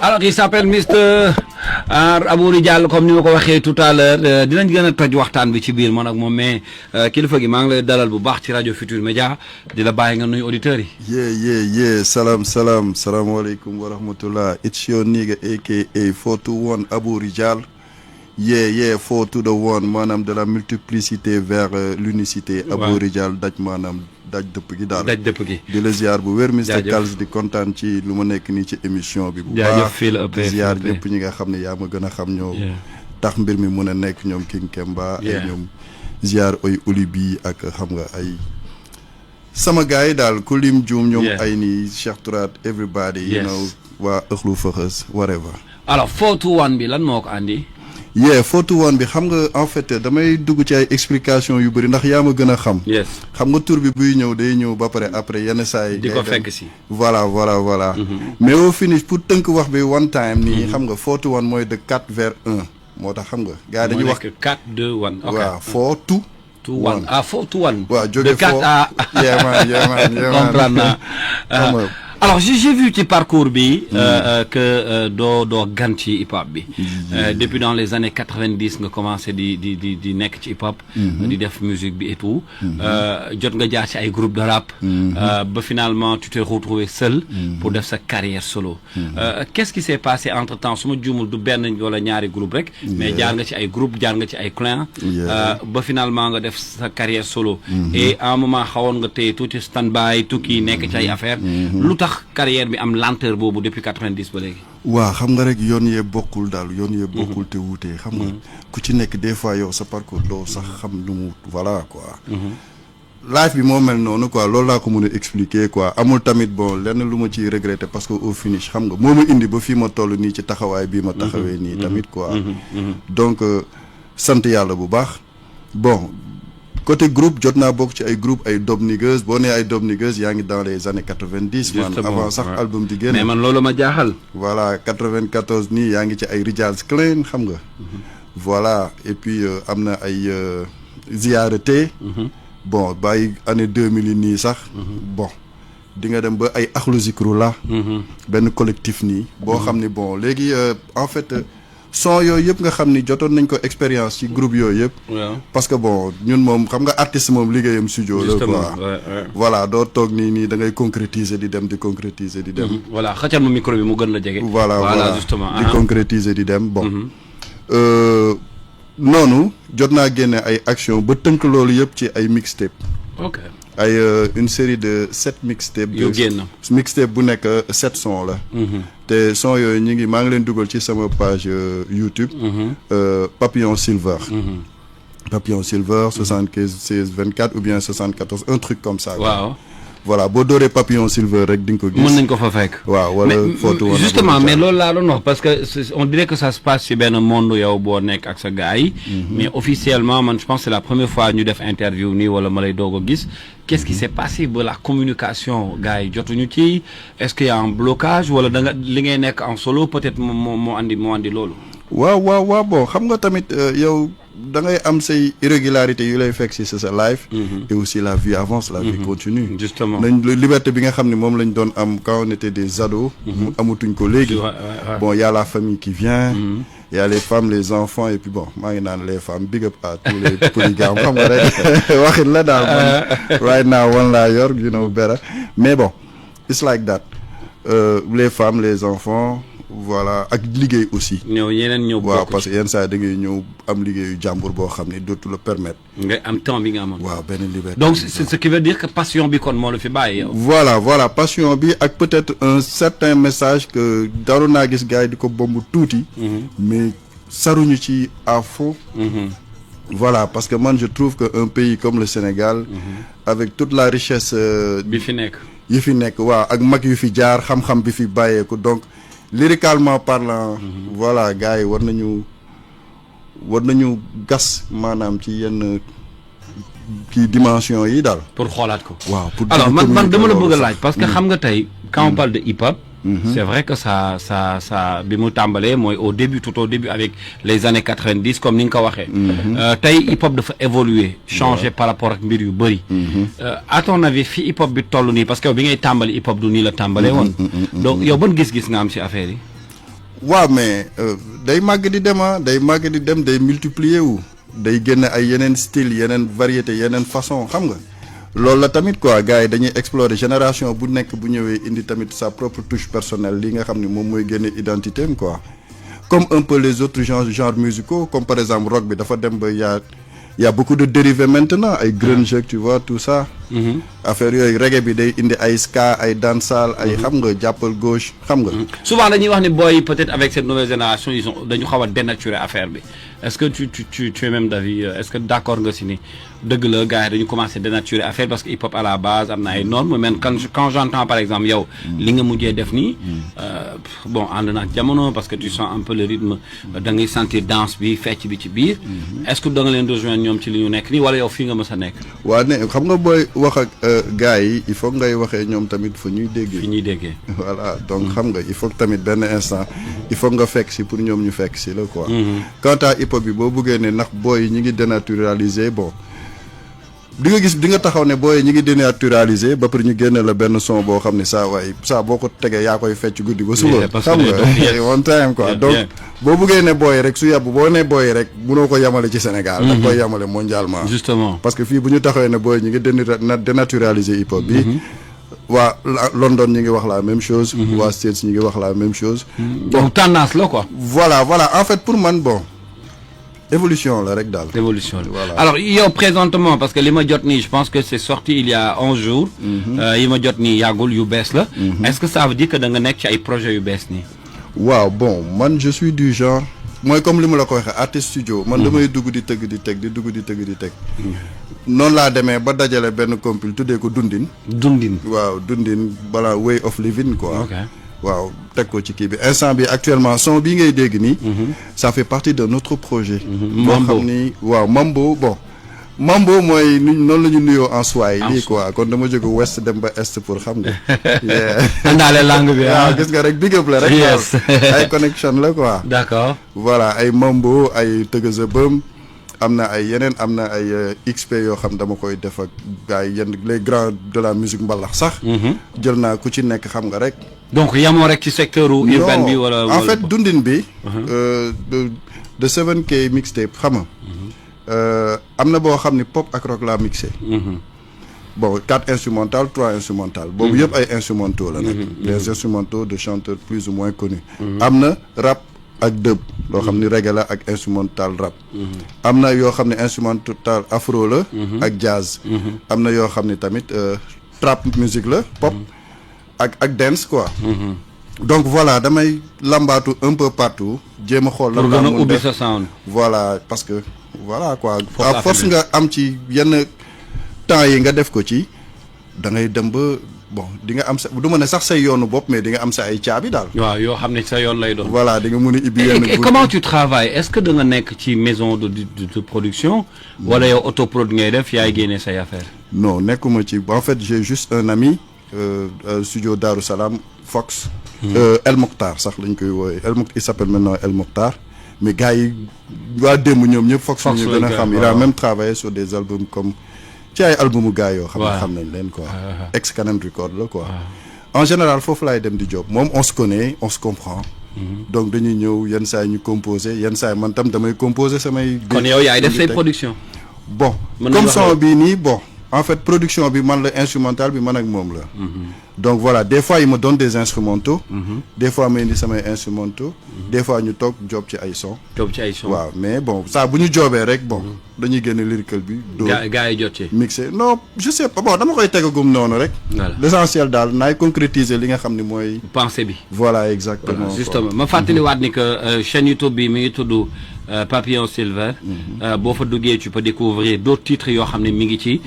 Alors il s'appelle Mr Abouri Diallo comme ni ma ko waxee tout à l'heure dinañ gën a toj waxtaan bi ci biir man ak moom mais kilifa gi maa ngi lay dalal bu baax ci rajo Futur Média di la bàyyi nga nuyu auditeurs yi. yeah salaamaaleykum wa rahmatullah. It's your nigga aka 421 Abouri Diallo. Yeah 4 to the 1 maanaam de la multiplicité vers l'unicité. Abouri Diallo daj maanaam daj dëpp gi daal. daj dëpp gi di la ziar bu wér. Mr Kals di kontaan ci lu ma nekk nii ci émission bi. bu baax di ziar ñëpp ñi nga xam ne yaa ma gën a xam ñoo tax mbir mi mun a nekk ñoom King Kemba. ay ñoom ziar oy Olibi ak xam nga ay sama gars yi daal ku lim juum ñoom ay nii Cheikh Tourat everybody. you know waa ëxlu fëxës whatever. alors 421 bi lan moo ko andi. 421 bi xam nga en fait damay dugg ci ay explication yu bëri ndax yaa ma gën a xam. xam nga tur bi buy ñëw day ñëw ba pare après yenn saa yi. di ko fekk si. voilà. mais au finish pour tënk wax bi one time nii xam nga 421 mooy de 4 vers 1 moo tax xam nga. gars yi dañuy wax 4 2 1. ok waaw 4 2 1 ah 421. waaw jóge 4 à. comprendre naa. alors j'ai vu ci parcours bi que doo gan ci hip hop bi depuis dans les années 90 nga commencé di nekk ci hip hop di def musique bi et tout jot nga jaar ci ay groupe de rap ba finalement tu t'es retrouvé seul pour def sa carrière solo qu'est-ce qui s'est passé entre temps su ma juumul du benn wala ñaari groupe rek mais jaar nga ci ay groupe jaar nga ci ay clan ba finalement nga def sa carrière solo et à un moment xawoon nga téye tuuti stand by tukki nekk ci ay affaire lu tax carrière bi am lenteur boobu depuis 90 ba léegi. waaw xam nga rek yoon yee bokkul daal yoon yee bokkul te wuutee xam nga ku ci nekk des fois yow sa parcours doo sax xam nu mu voilà quoi. life bi moo mel noonu quoi loolu laa ko mën a expliquer quoi amul tamit bon lenn lu ma ciy regretter parce que au finish xam nga moo ma indi ba fii ma toll nii ci taxawaay bii ma taxawee nii tamit quoi. donc sant yàlla bu baax bon. côté groupe jot naa bokk ci ay groupe ay Dob Niggas boo nee ay Dob Niggas yaa ngi dans les années 90. man avant sax album di génn. mais man loolu ma jaaxal. voilà 94 nii yaa ngi ci ay Rijals Clan xam nga. voilà et puis am na ay ziyaarate. bon bàyyi année 2000 yi nii sax. bon di nga dem ba ay Akhlu Zikru la. benn collectif nii. boo xam ni bon léegi en fait. son yooyu yëpp nga xam ni jotoon nañ ko expérience ci groupe yooyu yëpp. parce que bon ñun moom xam nga artiste moom liggéeyam studio la quoi. voilà doo toog nii da ngay concrétiser di dem di concrétiser di dem. voilà xëccal ma micro bi mu gën la jege. voilà justement di concrétiser di dem bon. noonu jot naa génne ay action ba tënk loolu yëpp ci ay mixtape. ok ay une série de 7 mixtape. yu génn mixtape bu nekk 7 sons la. te son yooyu ñu ngi maa ngi leen dugal ci sama page YouTube. Papillon Silver. Papillon Silver 75 16 24 ou bien 74 un truc comme ça. waaw voilà boo dooree Papillon Silver rek di nga ko gis. mën nañ ko fa fekk. waaw wala photo justement mais loolu laa doon wax parce que on dirait que ça se passe ci benn monde yow boo nekk ak sa gars yi. mais officiellement man je pense c'est la première fois ñu def interview nii wala ma lay doog a gis. qu'est-ce qui s'est passé ba la communication gars yi jotuñu ci est-ce qu'il y a un blocage wala da nga li ngay nekk en solo peut-être moo andi loolu. waaw bon xam nga tamit yow da ngay am say irrégularité yu lay fekk si sa life. et aussi la vie avance la vie continue. justement nañ liberté bi nga xam ne moom lañ doon am quand on était des ados. amatuñ ko léegi. bon y a la famille qui vient. y a les femmes les enfants et puis bon maa ngi naan les femmes big up à tous les polygames xam nga rek waxit la daal man right now one laa yor you know better mais bon it's like that les femmes les enfants voilà ak liggéey aussi. ñëw waaw parce que yenn saa da ngay ñëw am liggéeyu jàmbur boo xam ne dootu la permettre. nga am temps bi nga amoon. waaw benn liberté. donc c'est ce qui veut dire que passion bi kon moo la fi bàyyi yow. voilà passion bi ak peut-être un certain message que daroon naa gis gars yi di ko bomb tuuti. mais saruñu ci à fond. voilà parce que man je trouve que un pays comme le Sénégal. avec toute la richesse. bi fi nekk. yi fi nekk waaw ak mag yu fi jaar xam-xam bi fi bàyyeeku donc. lyricalement parlant. voilà gars yi war nañu gas maanaam ci yenn kii dimension yi daal. pour xoolaat ko. waaw pour alors man dama la bëgg a laaj parce que xam nga tey quand on parle de hip hop. c'est vrai que ça bi mu tàmbalee mooy tout au début avec les années 90 comme ni nga ko waxee. tey hip hop dafa évoluer changer par rapport ak mbir yu bëri. à ton avis fi hip hop bi toll nii parce que bi ngay tàmbali hip hop du nii la tàmbalee woon. donc yow ban gis-gis nga am ci affaire yi. waaw mais day màgg di dem day màgg di dem day multiplier wu day génn ay yeneen style yeneen variété yeneen façon xam nga loolu la tamit quoi gars yi dañuy explorer génération bu nekk bu ñëwee indi tamit sa propre touche personnelle li nga xam ni moom mooy génne identité am quoi comme un peu les autres genres musicaux comme par exemple rock bi dafa dem ba y a beaucoup de dérivés maintenant ay grunge tu vois tout ça. affaire yooyu reggae bi day indi ay ska ay dancehall ay xam nga jàppal gauche xam nga. souvent dañuy wax ni boy peut-être avec cette nouvelle génération ils ont dañu xaw a dénaturer affaire bi est-ce que tu es même d'avis est-ce que d'accord nga si ni dëgg la gars yi dañu commencer dénaturer affaire parce que hip hop à la base am na ay normes mais quand j'entends par exemple yow li nga mujjee def nii bon ànd na ak jamono parce que tu sens un peu le rythme da ngay sentir danse bi fecc bi ci biir est-ce que da nga leen rejoindre ñoom ci li ñu nekk nii wala yow fii nga mës a nekk. waaw ne xam nga booy wax ak gars yi il faut ngay waxee ñoom tamit fu ñuy déggee. fi ñuy déggee. voilà donc xam nga il faut tamit benn instant il faut nga fekk si pour ñoom ñu fekk si la quoi. quant à hip hop bi boo buggee ne ndax booy yi ñu ngi dénaturaliser bon di nga gis di nga taxaw ne booy yi ñu ngi dénaturaliser ba pare ñu génne la benn son boo xam ne saa waay saa boo ko tegee yaa koy fecc guddi ba suba. xam nga one time quoi donc boo buggee ne booy rek su yàbb boo ne booy rek munoo ko yamale ci Sénégal. da koy yamale mondialement. justement parce que fii bu ñu taxawee ne booy ñu ngi dénaturaliser hip hop bi. waa London ñi ngi wax la même chose. waa States ñi ngi wax la même chose. donc tendance la quoi. voilà en fait pour man bon. évolution la rek daal. évolution la voilà. alors yow présentement parce que li ma jot nii je pense que c'est sorti il y a 11 jours. yi ma jot nii yàggul yu bees la. est-ce que ça veut dire que da nga nekk ci ay projets yu bees nii. waaw bon man je suis du genre mooy comme li ma la ko waxee artiste studio. man damay dugg di tëgg di teg di dugg di tëgg di teg. noonu laa demee ba dajale benn compil tuddee ko Dundin. waaw Dundin balaa way of living quoi. ok waaw teg ko ci kii bi instant bi actuellement son bii ngay dégg nii. ça fait partie de notre projet. boo xam ni waaw Mambo bon. Mambo mooy noonu la ñu nuyoo en Swahili quoi kon dama jóge ouest dem ba est pour xam nga. àndaale langue bi waaw gis nga rek big up la rek. yes ay connection la quoi. d'accord voilà ay Mambo ay tëgg bëm am na ay yeneen am na ay XP yoo xam dama koy def ak gars yi yenn les grands de la musique mbalax sax. jël naa ku ci nekk xam nga rek. donc yamoo rek ci secteur urbain bi wala. en fait Dundin bi. de 7K mixtape xam nga. am na boo xam ni pop ak rock laa mixé. bon 4 instrumentales 3 instrumentales. boobu yëpp ay instrumentaux la nag. des instrumentaux de chanteurs plus ou moins connus. am na rap ak dub loo xam ni reggae la ak instrumental rap. am na yoo xam ne instrumental afro la. ak jazz. am na yoo xam ni tamit trap musique la pop. ak dance quoi. donc voilà damay lambaatu un peu partout jéem a xool. pour gën a ubbi sa sound. voilà parce que voilà quoi. à force nga am ci yenn temps yi nga def ko ci da ngay dem ba bon di nga am sa du ma ne sax say yoonu bopp mais di nga am sa ay caabi daal. waaw yoo xam ne sa yoon lay doon. voilà di nga mun a ibbi yenn. et comment tu travailles est-ce que da nga nekk ci maison de production. wala yow autoprod ngay def yaay génne say affaire. non nekkuma ci en fait j'ai juste un ami. studio Darou Salam Fox. El Mokhtar sax lañ koy wooye il s'appelle maintenant El Mokhtar mais gars yi waa démb ñoom ñëpp Fox ñu gën a xam il a même travaillé sur des albums comme ci ay albumu gars yoo xam nañ leen quoi ex Canon Record la quoi en général foofu laay dem di job moom on se connaît on se comprend donc dañuy ñëw yenn saa yi ñu composer yenn saa yi man tam damay composer samay kon yow yaay def say production bon comme son bii nii bon en fait production bi man la instrumental bi man ak moom la. donc voilà des fois il me donne des instrumentaux. des fois ma indi samay instrumentaux. des fois ñu toog job ci ay son. waaw mais bon ça bu ñu joobee rek bon dañuy génne lyrical bi. gaa yi jot ci. mixé non je sais pas bon dama koy tegagum noonu rek. voilà l'essentiel daal naay concrétiser li nga xam ni mooy. pensée bi. voilà exactement. Voilà, justement ma fàttaliwaat ni que chaîne YouTube bi mi ngi tudd. Papillon Silver. boo fa duggee tu peux découvrir d'autres titres yoo xam ne mi ngi ci.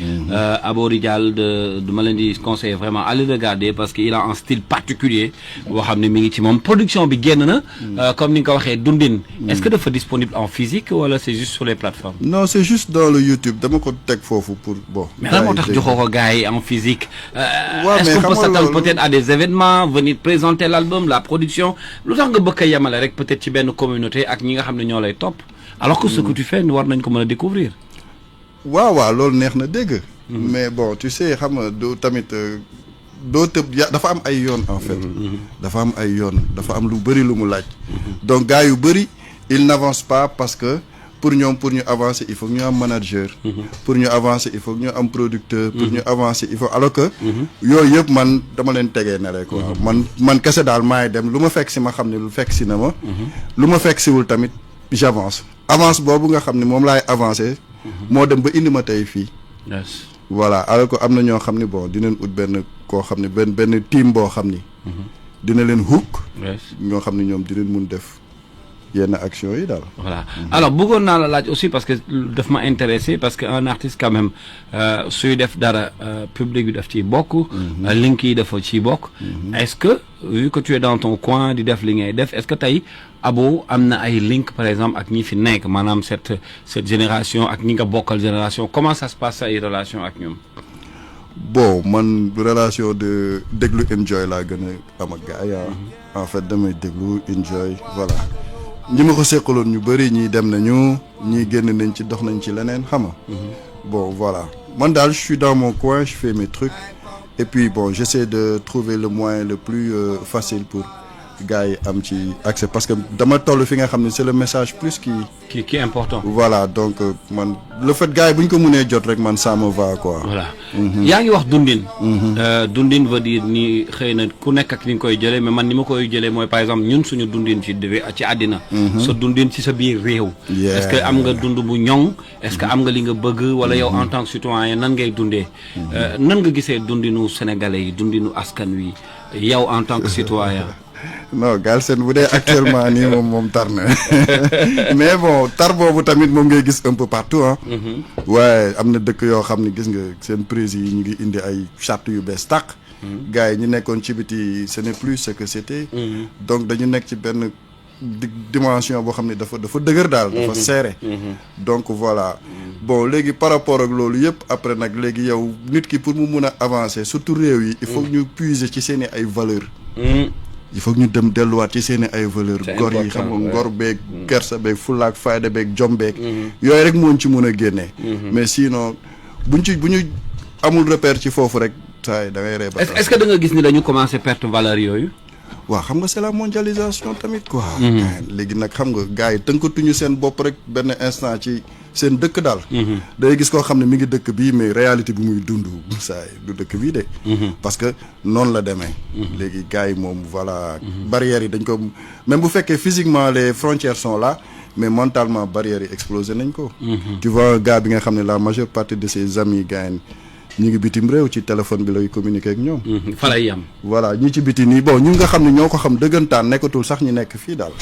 Aborijal de ma leen di conseiller vraiment allez regarder parce que il a un style particulier boo xam ne mi ngi ci moom production bi génn na. comme ni nga ko waxee Dundin. est-ce que dafa disponible en physique wala c'est juste sur les plateformes. non c'est juste dans le YouTube dama ko teg foofu pour bon. mais lan moo tax joxoo ko gars yi en physique. waaw est-ce qu'on peut s'attendre peut-être à des événements venir présenter l'album la production lu tax nga bëgg a yemale rek peut-être ci benn communauté ak ñi nga xam ne ñoo lay topp. alors que ce que tu fais war nañ ko mën a découvrir. waaw loolu neex na dégg. mais bon tu sais xam nga du tamit doo tëb dafa am ay yoon en fait. dafa am ay yoon dafa am lu bëri lu mu laaj. donc gars yu bëri ils n'avancent pas parce que pour ñu avancer il faut que ñu am manager. pour ñu avancer il faut que ñu am producteur. pour ñu avancer il faut alors que. yooyu yëpp man dama leen tegee ne rek quoi. man kese daal maay dem lu ma fekk si ma xam ne lu fekk si na ma. lu ma fekk siwul tamit j'avance. avance boobu nga xam ne moom laay avancer. moo dem ba indi ma tey fii. voilà alors que am na ñoo xam ne bon dinañ ut benn koo xam ne benn team boo xam ni. dina leen hook. ñoo xam ne ñoom dinañ mun def yenn action yi daal. voilà alors bëggoon naa la laaj aussi parce que daf ma intéressé parce que un artiste quand même suy def dara public bi daf ciy bokk. link yi dafa ciy bokk. est-ce que vu que tu es dans ton coin di def li ngay def est-ce que tey Abo am na ay link par exemple ak ñi fi nekk maanaam cette génération ak ñi nga bokkal génération comment ça se passe ay relation ak ñoom. bon man relation de déglu enjoy laa gën a am ak gars yi en fait damay déglu enjoy voilà ñi ma ko seqaloon ñu bëri ñii dem nañu ñii génn nañ ci dox nañ ci leneen xam nga. bon voilà man daal je suis dans mon coin je fais mes trucs et puis bon j'essaie de trouver le moyen le plus facile pour gars yi am ci accès parce que dama toll fi nga xam ne c'est le message plus qui est important. voilà donc man le fait gars yi bu ñu ko mënee jot rek man ça me va quoi. voilà yaa ngi wax dundin. dundin veut dire ni xëy na ku nekk ak ni nga koy jëlee mais man ni ma koy jëlee mooy par exemple ñun suñu dundin ci àddina. sa dundin ci sa biir réew. est-ce que am nga dund bu ñoŋ. est-ce que am nga li nga bëgg wala yow en tant que citoyen nan ngay dundee. nan nga gisee dundinu sénégalais yi dundinu askan wi yow en tant que citoyen. non Galsen bu dee actuellement nii moom tar na mais bon tar boobu tamit moom ngay gis un peu partout ah. waaye am na dëkk yoo xam ne gis nga seen prise yi ñu ngi indi ay charte yu bees tàq. gars yi ñu nekkoon ci biti ce n'est plus ce que c'était. donc dañu nekk ci benn dimension boo xam ne dafa dëgër daal. dafa serré. donc voilà bon léegi par rapport ak loolu yëpp après nag léegi yow nit ki pour mu mun a avancer surtout réew yi. il faut ñu puiser ci seeni ay valeurs. il faut que ñu dem delluwaat ci seeni ay valeurs gor yi xam nga ngor beeg kersa beeg fulaak fayda beeg jom beeg yooyu rek moo ci mën a génnee mais sinon bu ñu amul repère ci foofu rek saa yi da ngay rey ba est-ce que da nga gis ni dañu commencé perte valeur yooyu waaw xam nga c'est la mondialisation tamit quoi léegi nag xam nga gars yi tënkatuñu seen bopp rek benn instant ci seen dëkk daal day gis koo xam ne mi ngi dëkk bii mais réalité bi muy dund saa yi du dëkk bii de parce que noonu la demee léegi gars yi moom voilà barrières yi dañ ko même bu fekkee physiquement les frontières sont là mais mentalement barrières yi explosé nañ ko tu vois gars bi nga xam ne la majeure partie de ses amis gars ñu ngi bitim réew ci téléphone bi lay communiquer ak ñoom fa lay yam voilà ñi ci biti nii bon ñu nga xam ne ñoo ko xam dëggantaan nekkatul sax ñu nekk fii daal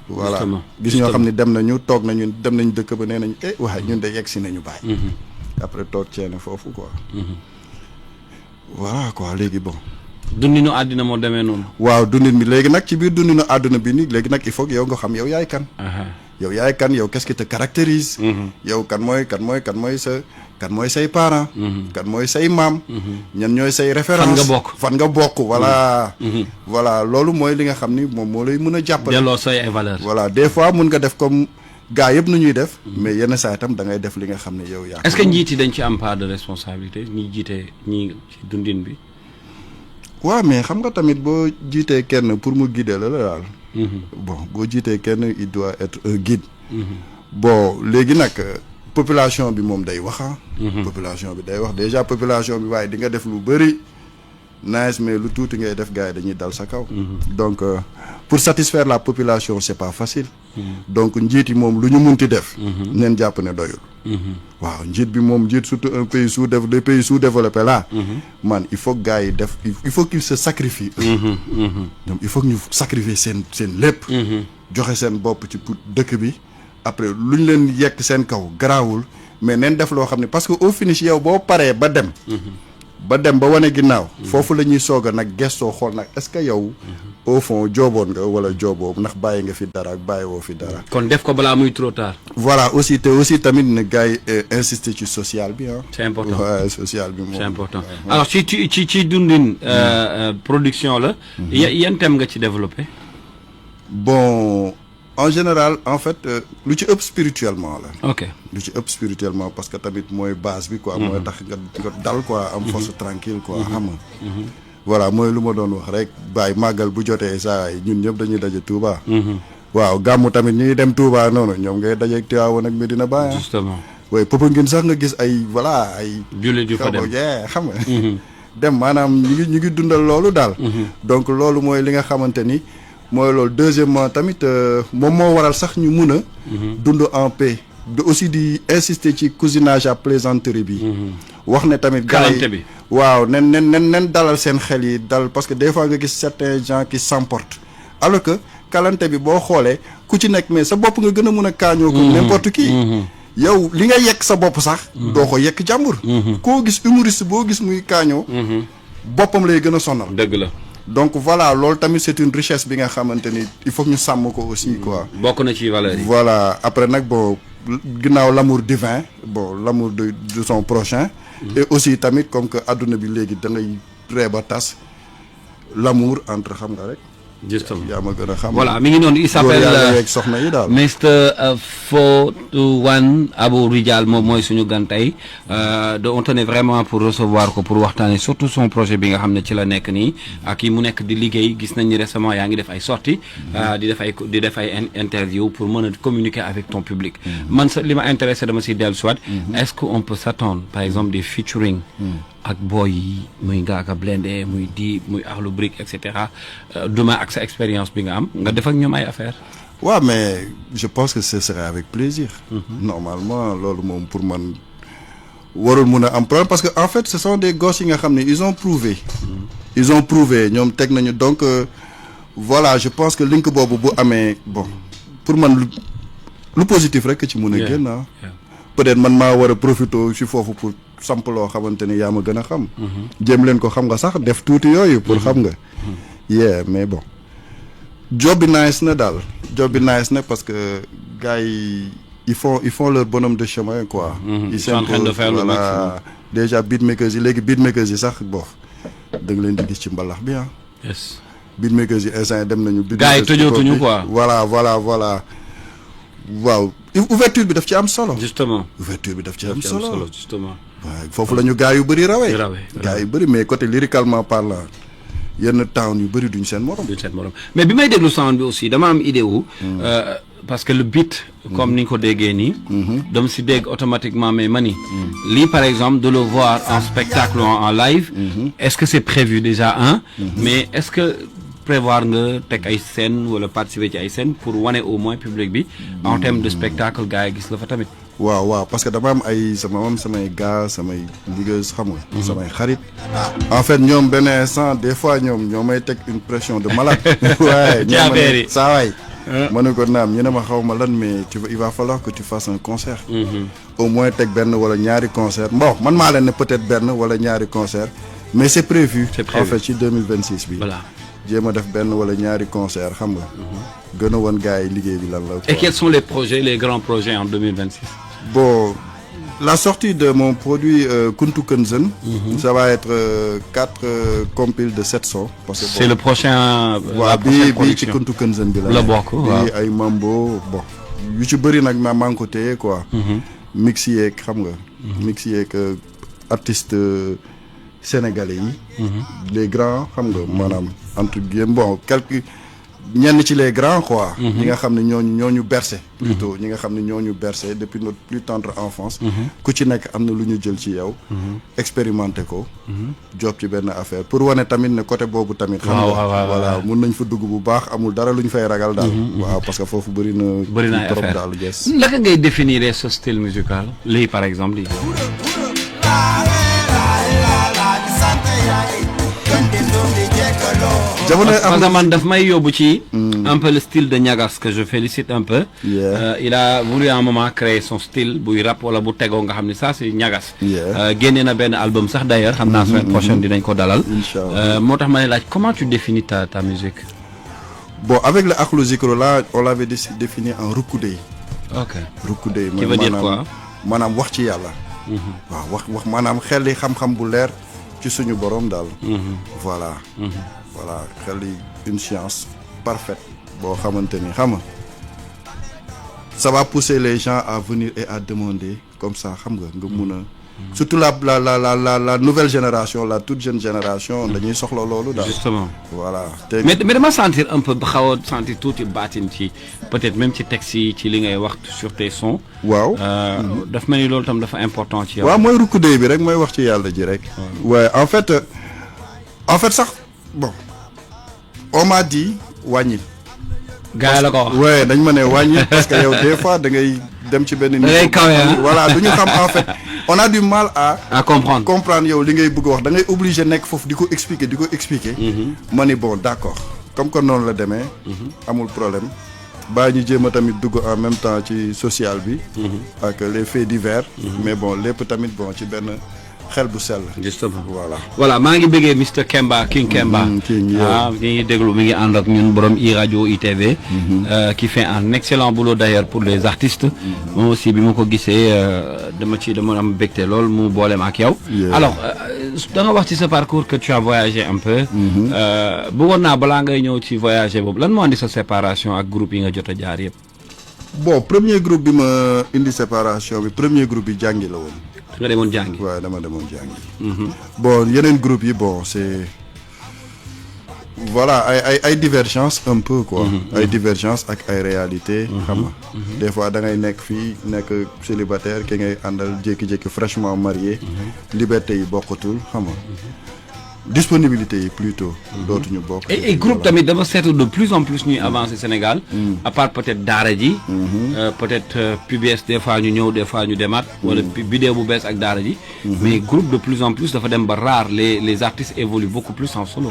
voilà gis ñoo xam ne dem nañu toog nañu dem nañ dëkk ba nee nañ waaye ñun de yegg si nañu bàyyi après toog ceene foofu quoi voilà quoi léegi bon dundinu àddina moo demee noonu waaw dundin bi léegi nag ci biir dundinu àdduna bi nii léegi nag il faut que yow nga xam yow yaay kan yow yaay kan yow qu'est-ce qui te caractérise yow kan mooy say parents kan mooy say maam ñan ñooy say référence fan nga bokk voilà voilà loolu mooy li nga xam ni moom moo lay mën a jàppale delloo say ay valeur voilà des fois mun nga def comme gaa yëpp nu ñuy def mais yenn saa itam da ngay def li nga xam ne yow yaa est-ce que njiit yi dañ ci am part de responsabilité ñi jiite ñi ci dundin bi waaw mais xam nga tamit boo jiitee kenn pour mu guider la daal bon boo jiitee kenn il doit être un guide bon léegi nag population bi moom day wax population bi day wax déjà population bi waaye di nga def lu bëri nice mais lu tuuti ngay def gars yi dañuy dal sa kaw donc pour satisfaire la population c'est pas facile donc njiit yi moom lu ñu munti def neen jàpp ne doyul waaw njiit bi moom njiit surtout un pays des pays sous-développés là man il faut que gars yi def il faut qu'ils se sacrifient donc il faut que ñu sacrifier seen lépp joxe seen bopp ci pour dëkk bi après lu ñu leen yekk seen kaw garaawul mais neen def loo xam ne parce que au finish yow boo paree ba dem ba wane ginnaaw foofu la ñuy soog a nag gestoo xool nag est-ce que yow au fond jooboon nga wala jooboo ndax bàyyi nga fi dara ak bàyyi woo fi dara kon def ko balaa muy trop tard voilà aussi tamit na gars yi insister ci social bi c'est important social bi moom c'est important alors ci dundin production la yan thème nga ci développé bon en général en fait lu ci ëpp spirituellement la ok lu ci ëpp spirituellement parce que tamit mooy base bi quoi mooy tax nga dal quoi am force tranquille quoi xam nga voilà mooy lu ma doon wax rek bàyyi màggal bu jotee saa yi ñun ñëpp dañuy daje Touba. waaw gàmmu tamit ñuy dem Touba noonu ñoom ngay dajeeg Tivaouane ak Medina Baye. justement. oui Popenguine sax nga gis ay voilà ay. jullit yu fa dem xam nga. dem maanaam ñu ngi dundal loolu daal. donc loolu mooy li nga xamante ni mooy loolu deuxièmement tamit moom moo waral sax ñu mun a. dund en paix. de aussi di insister ci cousinage à plaisanterie bi. wax ne tamit. gars yi waaw nen dalal seen xel yi dal parce que des fois nga gis certains gens qui s'emportent alors que kalante bi boo xoolee ku ci nekk mais sa bopp nga gën a mun a kaañoo ko n'importe qui. yow li nga yekk sa bopp sax. doo ko yekk jàmbur. koo gis humoriste boo gis muy kaañoo. boppam lay gën a sonal. dëgg la. donc voilà loolu tamit c'est une richesse bi nga xamante ni il faut que ñu sàmm ko aussi quoi. bokk na ci valeur yi. voilà après nag bon ginnaaw l'amour divin bon l'amour de son prochain. et aussi tamit comme que adduna bi léegi da ngay ree ba tas l'amour entre xam nga rek. justement yaa ma gën a xam. voilà mi ngi noonu il s'appelle soxna yi daal. Mr Fodouane Abou Rijal moom mooy suñu gan tey on tenait vraiment pour recevoir ko pour waxtaanee surtout son projet bi nga xam ne ci la nekk nii ak yi mu nekk di liggéey gis nañ ni récemment yaa ngi def ay sorties di def ay interview pour mën a communiquer avec ton public. man sa li ma intéressé dama si dellu soit est-ce que on peut s'attendre par exemple des featuring ak boy yi muy Ngaaka Blindé muy Dip muy Akhlou Brick et cetera demain ak sa expérience bi nga am nga def ak ñoom ay affaire waaw mais je pense que ce serait avec plaisir. normalement loolu moom pour man warul mun a am problème parce que en fait ce sont des gosses yi nga xam ne ils ont prouvé ñoom teg nañu donc voilà je pense que link boobu bu amee bon pour man lu positif rek ci mun a génn peut-être man maa war a profité ci foofu pour samp loo xamante ni yaa ma gën a xam. jéem leen ko xam nga sax def tuuti yooyu pour xam nga. mais bon job bi nice na daal job bi nice na parce que gars yi ils font leur bonhomme de chemin quoi. ils sont en train de faire le maximum. déjà beatmakers yi léegi beatmakers yi sax bon da nga leen di gis ci mbalax bi yes beatmakers yi instant dem nañu. gars yi tojootuñu quoi. voilà. waaw ouverture bi daf ci am solo. justement ouverture bi daf ci am solo justement. waaw foofu la ñu gars yu bëri rawee. gars yu bëri mais côté lyricalement parlant yenn town yu bëri duñ seen morom. mais bi may déglu sound bi aussi dama am idée wu. parce que le beat. comme ni nga ko déggee nii. dama si dégg automatiquement mais mani. lii par exemple de le voir en spectacle en live. est-ce que c'est prévu déjà mais est-ce que prévoir nga teg ay scène wala participer ci ay scène pour wane au moins public bi. en termes de spectacle gars yi gis la fa tamit. waaw parce que dama am samay gars samay liggéeyus xam nga. samay xarit. en fait ñoom benn instant des fois ñoo may teg une pression de malade. waaye ci affaire yi saa waay. ma ne ko naam ñu ne ma xaw ma lan mais il va falloir que tu fasses un concert. au moins teg benn wala ñaari concert bon man maa leen ne peut-être benn wala ñaari concert mais c'est prévu. en fait ci 2026 bi. voilà. jéem a def benn wala ñaari concert xam nga. gën a woon gars yi liggéey bi lan la. et quels sont les grands projets en 2026. bon la sortie de mon produit Kuntu Kenzen. ça va être 4 compiles de 7 sons. parce que c'est le prochain. waaw bii ci Kuntu Kenzen bi la bokk waaw bii ay mambo bon yu ci bëri nag maa ngi ko téye quoi. mix yeeg xam nga. mix yeeg artistes sénégalais yi. les grands xam nga maanaam entre guillemets bon quelques ñenn ci les grands quoi. ñi nga xam ne ñooñu bercé. plutôt ñi nga xam ne ñooñu bercé depuis notre plus tendre enfance. ku ci nekk am na lu ñu jël ci yow. expérimenté ko. job ci benn affaire pour wane tamit ne côté boobu tamit. xam nga voilà mun nañ fa dugg bu baax amul dara lu ñu fay ragal daal. waaw parce que foofu bëri na trop daal yes. naka ngay définir ce style musical lii par exemple lii. parce que man daf may yóbbu ci un peu le style de Niagas que je félicite un peu. Il a voulu à un moment créer son style buy rap wala bu tegoo nga xam ne ça c'est Niagas. génne na benn album sax d'ailleurs xam naa semaine prochaine dinañ ko dalal. moo tax ma ne laaj comment tu définis ta musique. bon avec le Akhlou Zikro là on l'avait défini en Rukudey. ok Rukudey qui veut dire quoi. maanaam wax ci yàlla. waaw wax maanaam xel yi xam-xam bu leer ci suñu borom daal. voilà. voilà xel yi une science parfaite boo xamante ni xam nga ça va pousser les gens à venir et à demander comme ça xam nga mun a surtout la nouvelle génération la toute jeune génération dañuy soxla loolu daal. Justement. Voilà mais dama sentir un peu xaw a sentir tuuti baatin ci peut-être même ci texte yi ci li ngay wax sur tes sons. waaw. daf mel ni loolu tam dafa important ci yow. waaw mooy rukkudee bi rek mooy wax ci yàlla ji rek. waaye en fait sax bon on m'a dit wàññil. gars yi la ko wax. ouais dañ ma ne wàññil parce que yow des fois da ngay dem ci benn niveau. voilà du ñu xam en fait on a du mal à comprendre yow li ngay bëgg a wax da ngay obligé nekk foofu di ko expliquer. ma ni bon d'accord comme que noonu la demee. amul problème baa ñu jéem a tamit dugg en même temps ci social bi. ak les faits divers. mais bon lépp tamit bon ci benn xel bu sell. justement voilà maa ngi bëggee Mr Kemba King Kemba. ñi ngi déglu mi ngi ànd ak ñun borom iRadio ITV. qui fait un excellent boulot d'ailleurs pour les artistes. moom aussi bi ma ko gisee dama am bégte lool mu booleem ak yow. alors da nga wax ci sa parcours que tu as voyagé un peu. bëggoon naa balaa ngay ñëw ci voyager boobu lan moo andi sa séparation ak groupe yi nga jot a jaar yëpp. bon premier groupe bi ma indi séparation bi premier groupe bi jàngi la woon. nga demoon jàngi. waaw dama demoon jàngi. bon yeneen groupe yi bon c'est voilà ay divergence un peu quoi. ay divergence ak ay réalité xam nga. des fois da ngay nekk fii nekk célibataire ki ngay àndal jékki-jékki fraîchement marié. liberté yi bokkatul xam nga. disponibilité yi plutôt. dootuñu bokk. et groupe tamit dama seetlu de plus en plus ñuy avancer Sénégal. à part peut-être daara ji. peut-être PBS des fois ñu ñëw des fois ñu demaat. wala vidéo bu bees ak daara ji. mais groupe de plus en plus dafa dem ba rare les artistes évoluent beaucoup plus en solo.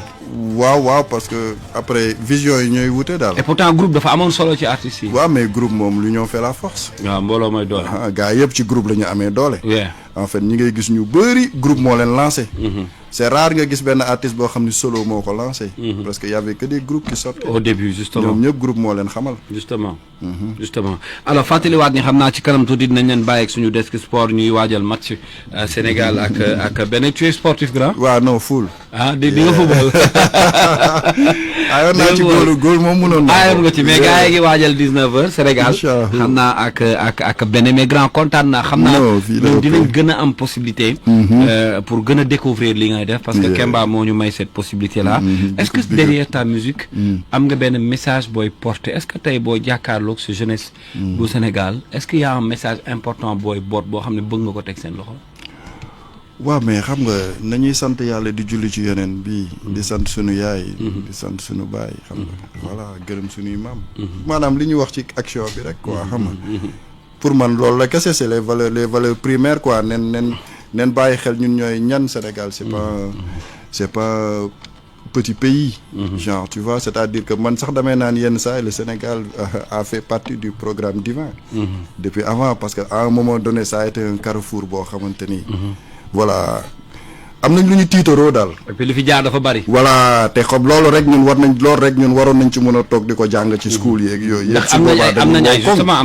waaw parce que après vision yi ñooy wute daal. et pourtant groupe dafa amoon solo ci artistes yi. waaw mais groupe moom l'union fait la force. waaw mbooloo mooy doole. gars yëpp ci groupe la ñu amee doole. en fait ñi ngay gis ñu bëri groupe moo leen lancé. c'est rare nga gis benn artiste boo xam ni solo moo ko lancé. parce que y avait que des groupes qui sortaient. au début justement ñoom ñëpp groupe moo leen xamal. justement alors fàttaliwaat ni xam naa ci kanam tuuti dinañ leen bàyyi ak suñu desk sport ñuy waajal match Sénégal ak benn. tu es sportif grand. waaw non full. di nga football. ayoon naa ci góol moom mënoon naa. ayoon nga ci mais gars yi ngi waajal 19h Sénégal. xam naa ak benn mais grand kontaan naa. xam naa ñun dinañ gën a am possibilité. pour gën a découvrir li ngay def. parce que Kemba moo ñu may cette possibilité là. est-ce que derrière ta musique. am nga benn message booy porter est-ce que tey boo jàkkaarloog sa jeunesse. bu Sénégal est-ce qu'il y a un message important booy boot boo xam ne bëgg nga ko teg seen loxo. waaw mais xam nga nañuy sant yàlla di julli ci yeneen bi di sant sunu yaay. di sant sunu baay xam nga voilà gërëm sunuy maam. maanaam li ñu wax ci action bi rek quoi xam nga. pour man loolu la kese c'est les valeurs primaires quoi nen bàyyi xel ñun ñooy ñan Sénégal c'est pas petit pays. genre tu vois c'est-à-dire que man sax damay naan yenn saa le Sénégal a fait partie du programme divin. depuis avant parce que à un moment donné ça a été un carrefour boo xamante ni. voilà am nañ lu ñu tiitaroo daal. et puis li fi jaar dafa bari. voilà te xob loolu rek ñun waroon nañ ci mën a toog di ko jàng ci school yeeg yooyu. ndax am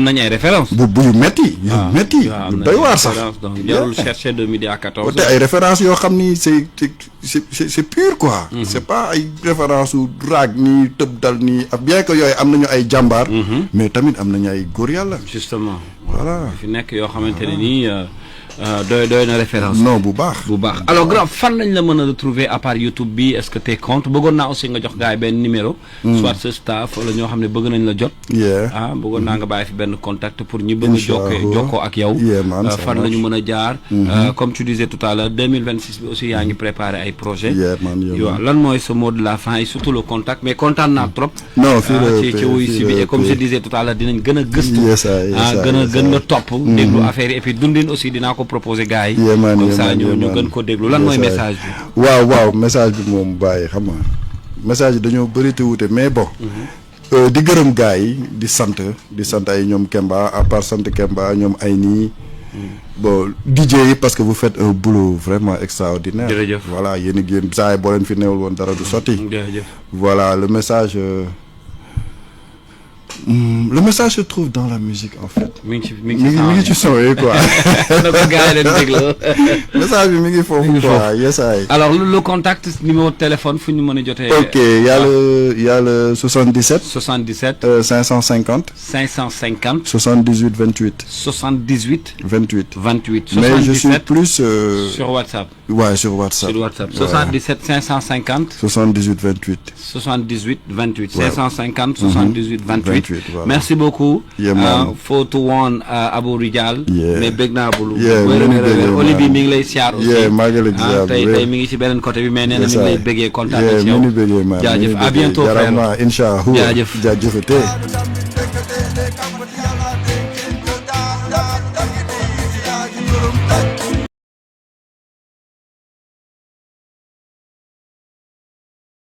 nañ ay références. yu métti. yu doy waar sax. donc jarul chercher de midi à 14. te ay références yoo xam ni c'est pur quoi. c'est pas ay références su raag nii tëb dal nii bien que yooyu am nañu ay jàmbaar. mais tamit am nañu ay góor yàlla. justement. voilà fi nekk yoo xamante ne nii. doy na référence. non bu baax. alors grand fan lañ la mën a retrouver à part YouTube bi est-ce que t'es compte bëggoon naa aussi nga jox gars yi benn numéro. soit ce staff wala ñoo xam ne bëgg nañ la jot. bëggoon naa nga bàyyi fi benn contact pour ñi bëgg a jokkoo ak yow. fan la ñu mën a jaar. comme tu disais tout à l'heure 2026 bi aussi yaa ngi préparé ay projets. waaw lan mooy ce mot de la fin et surtout le contact mais kontaan naa trop. non fii ci wuyu si bi et comme je disais tout à l'heure dinañ gën a gëstu. gën nga topp. déglu affaire yi et puis dundin aussi dinaa ko proposer gars yi. comme ça ñu gën ko déglu lan mooy message bi. waaw message bi moom bàyyi xam nga message yi dañoo bëri te wute mais bon. di gërëm gars yi di sant ay ñoom Kemba à part sant Kemba ñoom ay nii. bon DJ yi parce que vous faites un boulot vraiment extraordinaire. jërëjëf voilà yéen saa yi boo leen fi newul woon dara du sotti. jërëjëf voilà le message Le message se trouve dans la musique en fait. mi ngi mi ngi ci son yi quoi. na ko gars yi leen déglu. message bi mi ngi foofu quoi yesaay. alors le contact numéro de téléphone fu ñu mën a jotee. ok y a le 77. 77. 550. 550. 78 28. 78. 28. 28. 77. mais je suis plus. sur WhatsApp. Ouais, sur WhatsApp. Sur WhatsApp. 77 550. 78 28. 78 28. Ouais. 550 78 28. 28 voilà. Merci beaucoup. Yeah, photo one Abou Rijal. Yeah. mais bëgg naa bulu. Yeah, Olivier mi ngi lay siyaar aussi. Yeah, maa ngi lay ziar tey mi ngi ci beneen côté bi mais nee na mi ngi lay bëggee kontaan na ci yow. jaajëf à bientôt frère. jaajëf. jaajëf. jaajëfate.